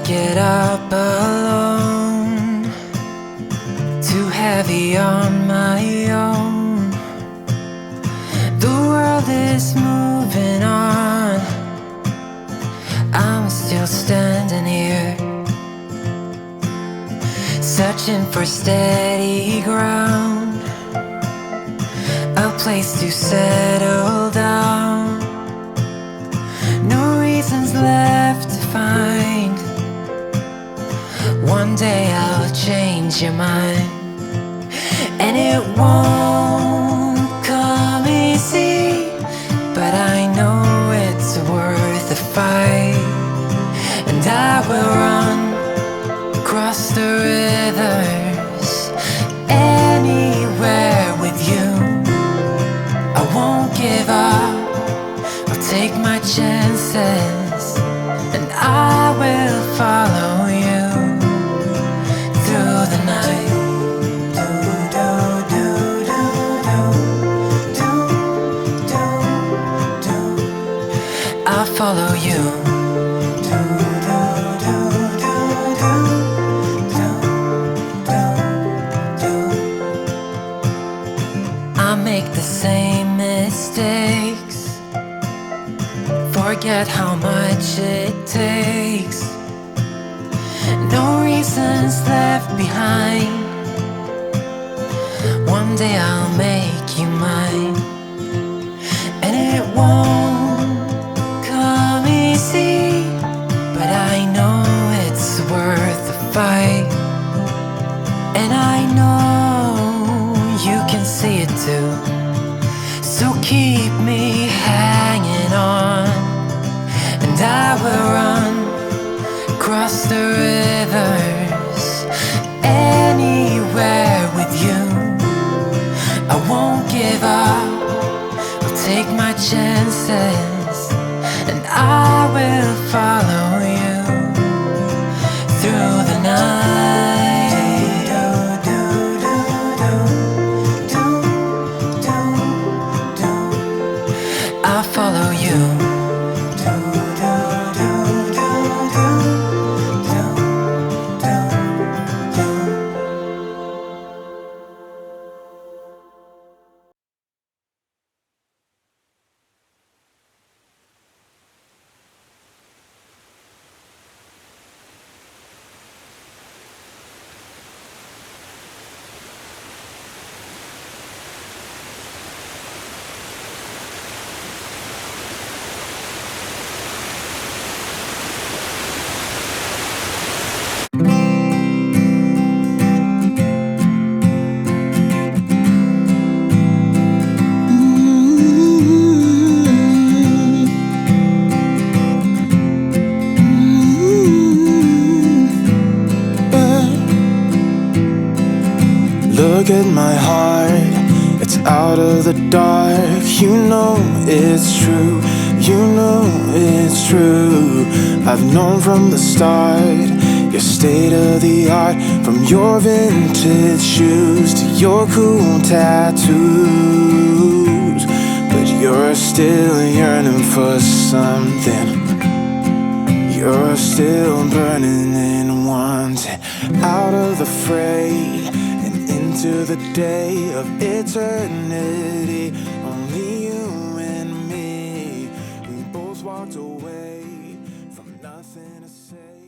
get up alone, too heavy on my own. The world is moving on, I'm still standing here, searching for steady ground, a place to settle down. No reasons left to find. One day I'll change your mind, and it won't come easy, but I know it's worth the fight. And I will run across the rivers, anywhere with you. I won't give up, I'll take my chances, and I will follow you through the night. I'll follow you. I make the same mistakes, forget how much it takes. No reasons left behind. One day I'll make you mine, and it won't come easy, but I know it's worth the fight. And I know you can see it too, so keep me hanging on, and I will run across the rivers, anywhere with you. I won't give up, I'll take my chances, and I will follow you through the night. I'll follow you. Look at my heart, it's out of the dark. You know it's true, you know it's true. I've known from the start, your state of the art. From your vintage shoes to your cool tattoos, but you're still yearning for something. You're still burning and wanting out of the fray to the day of eternity. Only you and me, we both walked away from nothing to say.